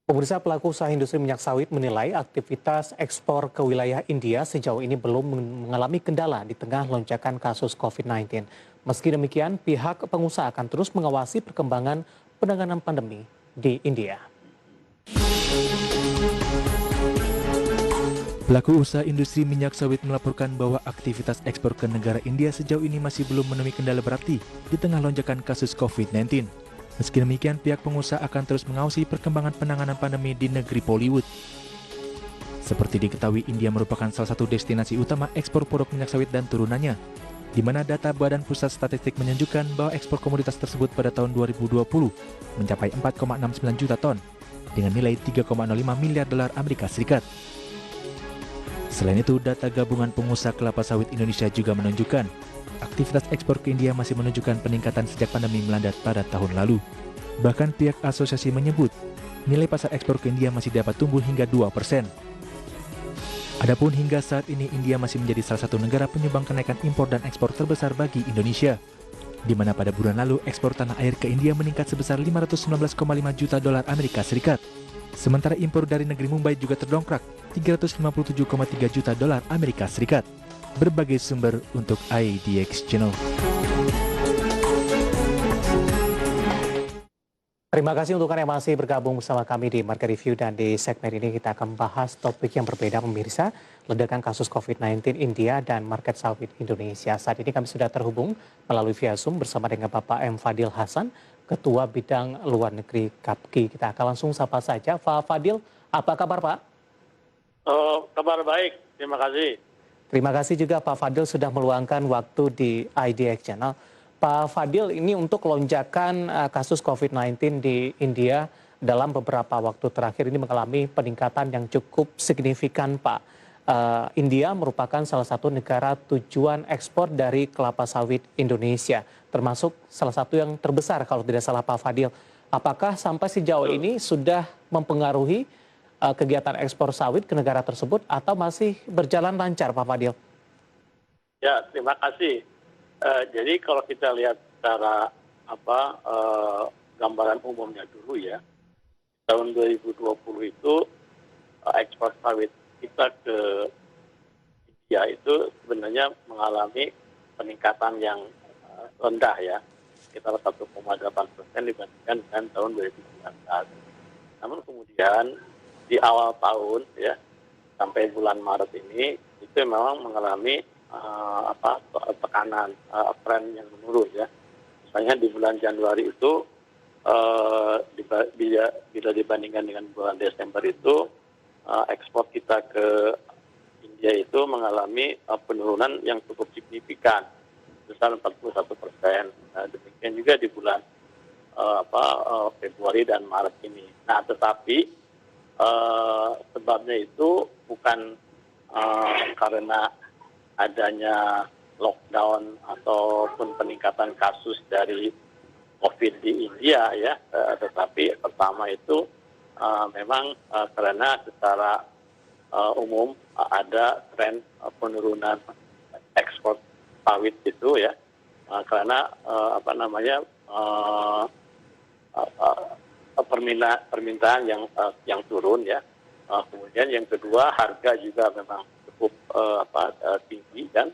Pemirsa, pelaku usaha industri minyak sawit menilai aktivitas ekspor ke wilayah India sejauh ini belum mengalami kendala di tengah lonjakan kasus COVID-19. Meski demikian, pihak pengusaha akan terus mengawasi perkembangan penanganan pandemi di India. Pelaku usaha industri minyak sawit melaporkan bahwa aktivitas ekspor ke negara India sejauh ini masih belum menemui kendala berarti di tengah lonjakan kasus COVID-19. Meski demikian, pihak pengusaha akan terus mengawasi perkembangan penanganan pandemi di negeri Bollywood. Seperti diketahui, India merupakan salah satu destinasi utama ekspor produk minyak sawit dan turunannya, di mana data Badan Pusat Statistik menunjukkan bahwa ekspor komoditas tersebut pada tahun 2020 mencapai 4,69 juta ton dengan nilai 3,05 miliar dolar Amerika Serikat. Selain itu, data gabungan pengusaha kelapa sawit Indonesia juga menunjukkan aktivitas ekspor ke India masih menunjukkan peningkatan sejak pandemi melanda pada tahun lalu. Bahkan pihak asosiasi menyebut nilai pasar ekspor ke India masih dapat tumbuh hingga 2%. Adapun hingga saat ini India masih menjadi salah satu negara penyumbang kenaikan impor dan ekspor terbesar bagi Indonesia, di mana pada bulan lalu ekspor tanah air ke India meningkat sebesar 519,5 juta dolar Amerika Serikat. Sementara impor dari negeri Mumbai juga terdongkrak 357,3 juta dolar Amerika Serikat. Berbagai sumber untuk IDX Channel. Terima kasih untuk Anda yang masih bergabung bersama kami di Market Review, dan di segmen ini kita akan membahas topik yang berbeda pemirsa, ledakan kasus COVID-19 India dan market sawit Indonesia. Saat ini kami sudah terhubung melalui via Zoom bersama dengan Bapak M. Fadil Hasan, Ketua Bidang Luar Negeri KAPKI. Kita akan langsung sapa saja. Pak Fadil, apa kabar Pak? Kabar baik, terima kasih. Terima kasih juga Pak Fadil sudah meluangkan waktu di IDX Channel. Pak Fadil, ini untuk lonjakan kasus COVID-19 di India dalam beberapa waktu terakhir ini mengalami peningkatan yang cukup signifikan, Pak. India merupakan salah satu negara tujuan ekspor dari kelapa sawit Indonesia, termasuk salah satu yang terbesar kalau tidak salah Pak Fadil. Apakah sampai sejauh ini sudah mempengaruhi kegiatan ekspor sawit ke negara tersebut atau masih berjalan lancar, Pak Fadil? Ya, terima kasih. Jadi kalau kita lihat secara gambaran umumnya dulu ya, tahun 2020 itu ekspor sawit kita ke India itu sebenarnya mengalami peningkatan yang rendah ya, sekitar 1,8% dibandingkan dengan tahun 2019. Namun kemudian di awal tahun ya sampai bulan Maret ini itu memang mengalami tekanan tren yang menurun ya. Misalnya di bulan Januari itu bila dibandingkan dengan bulan Desember itu ekspor kita ke India itu mengalami penurunan yang cukup signifikan sebesar 41%. Demikian juga di bulan Februari dan Maret ini. Nah, tetapi sebabnya itu bukan karena adanya lockdown ataupun peningkatan kasus dari COVID di India ya, tetapi pertama itu memang karena secara umum ada tren penurunan ekspor sawit itu ya, karena permintaan yang turun ya. Kemudian yang kedua, harga juga memang cukup tinggi dan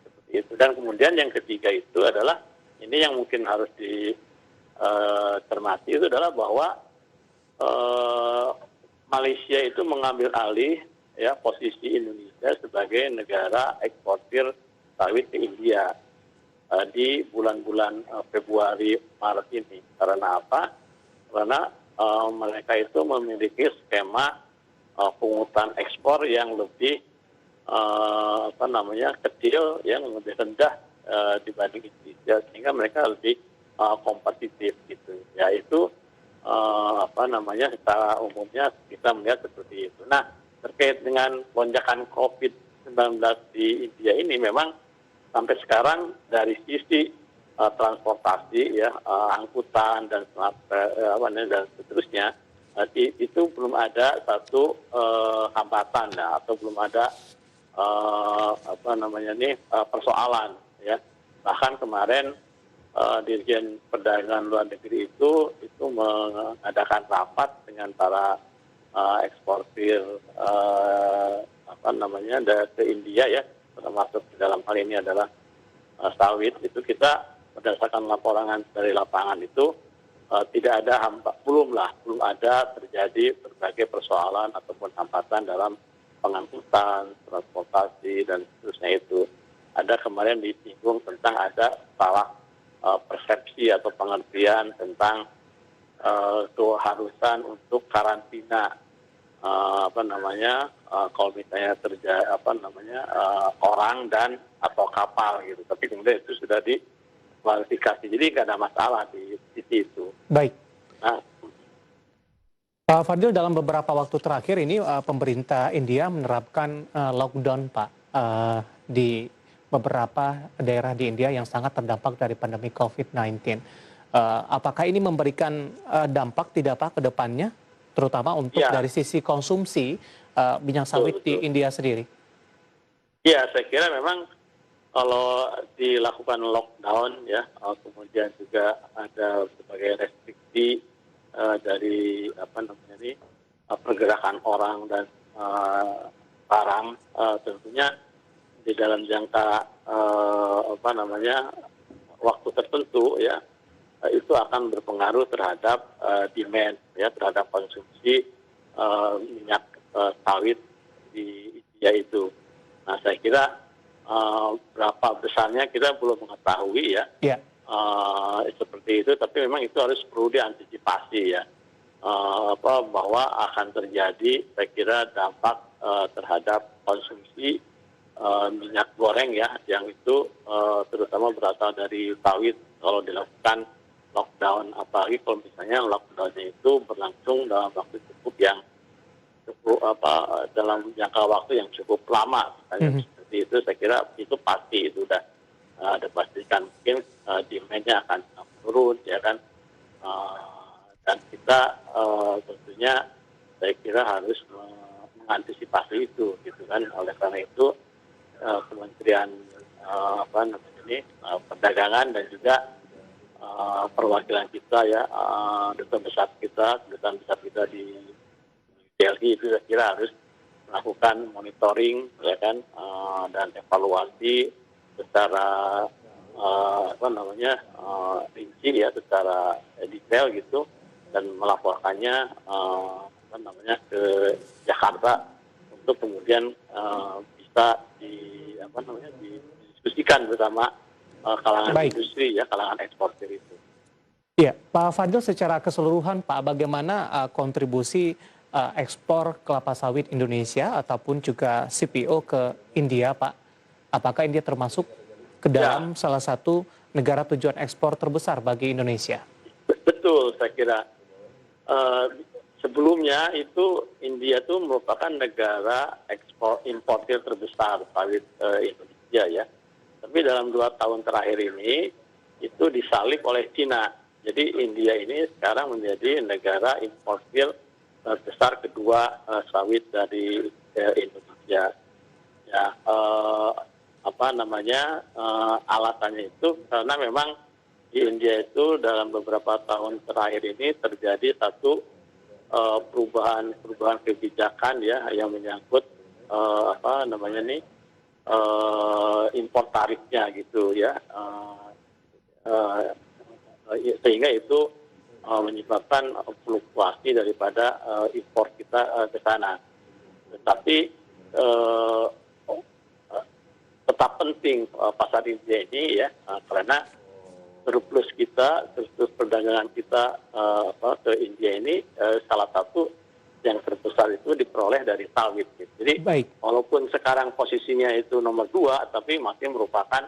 seperti itu. Dan kemudian yang ketiga itu adalah ini yang mungkin harus dicermati itu adalah bahwa Malaysia itu mengambil alih ya posisi Indonesia sebagai negara eksportir sawit ke India di bulan-bulan Februari Maret ini. Karena apa? Karena mereka itu memiliki skema pungutan ekspor yang lebih kecil, yang lebih rendah dibanding Indonesia, sehingga mereka lebih kompetitif gitu. Yaitu secara umumnya kita melihat seperti itu. Nah, terkait dengan lonjakan COVID-19 di India ini memang sampai sekarang dari sisi transportasi ya, angkutan dan seterusnya itu belum ada satu hambatan ya, atau belum ada persoalan ya. Bahkan kemarin Dirjen Perdagangan Luar Negeri itu mengadakan rapat dengan para eksportir ke India ya, termasuk dalam hal ini adalah sawit. Itu kita berdasarkan laporan dari lapangan itu tidak ada belum ada terjadi berbagai persoalan ataupun hambatan dalam pengangkutan, transportasi dan seterusnya itu. Ada kemarin disinggung tentang ada salah persepsi atau pengertian tentang keharusan untuk karantina kalau misalnya terjadi orang dan atau kapal gitu. Tapi kemudian itu sudah diklarifikasi, jadi nggak ada masalah di sisi itu. Baik. Nah, Pak Fadil, dalam beberapa waktu terakhir ini pemerintah India menerapkan lockdown, Pak, di beberapa daerah di India yang sangat terdampak dari pandemi COVID-19. Apakah ini memberikan dampak tidak Pak ke depannya, terutama untuk dari sisi konsumsi minyak sawit di India sendiri? Iya, saya kira memang kalau dilakukan lockdown ya, kemudian juga ada berbagai restriksi dari pergerakan orang dan barang, tentunya di dalam jangka waktu tertentu ya, itu akan berpengaruh terhadap demand ya, terhadap konsumsi minyak sawit di India itu. Nah, saya kira berapa besarnya kita belum mengetahui ya. Yeah. Seperti itu, tapi memang itu harus perlu diantisipasi ya, bahwa akan terjadi, saya kira, dampak terhadap konsumsi minyak goreng ya, yang itu terutama berasal dari sawit kalau dilakukan lockdown, apalagi kalau misalnya lockdownnya itu berlangsung dalam waktu dalam jangka waktu yang cukup lama, misalnya seperti itu. Saya kira itu pasti itu udah dipastikan, mungkin demand-nya akan turun ya kan, dan kita tentunya saya kira harus mengantisipasi itu gitu kan. Oleh karena itu Kementerian Perdagangan dan juga perwakilan kita ya, kedutaan besar kita di Delhi itu saya kira harus melakukan monitoring ya kan, dan evaluasi secara rinci ya, secara detail gitu, dan melaporkannya ke Jakarta untuk kemudian bisa didiskusikan bersama kalangan industri ya, kalangan eksportir itu. Iya, Pak Fadil, secara keseluruhan Pak, bagaimana kontribusi ekspor kelapa sawit Indonesia ataupun juga CPO ke India, Pak? Apakah India termasuk ke dalam salah satu negara tujuan ekspor terbesar bagi Indonesia? Betul, saya kira. Sebelumnya itu India itu merupakan negara importir terbesar sawit Indonesia ya. Tapi dalam 2 tahun terakhir ini itu disalip oleh Cina. Jadi India ini sekarang menjadi negara importir terbesar kedua sawit dari Indonesia. Ya, alasannya itu karena memang di India itu dalam beberapa tahun terakhir ini terjadi satu perubahan kebijakan ya, yang menyangkut impor tarifnya gitu ya, sehingga itu menyebabkan fluktuasi daripada impor kita ke sana. Tetapi tetap penting pasar India ini ya, karena surplus perdagangan kita ke India ini salah satu yang terbesar itu diperoleh dari sawit. Gitu. Jadi walaupun sekarang posisinya itu nomor 2, tapi masih merupakan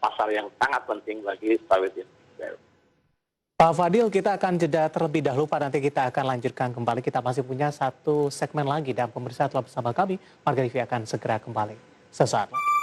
pasar yang sangat penting bagi sawit Indonesia. Pak Fadil, kita akan jeda terlebih dahulu, Pak. Nanti kita akan lanjutkan kembali. Kita masih punya satu segmen lagi dan pemirsa telah bersama kami. Marga TV akan segera kembali sesaat lagi.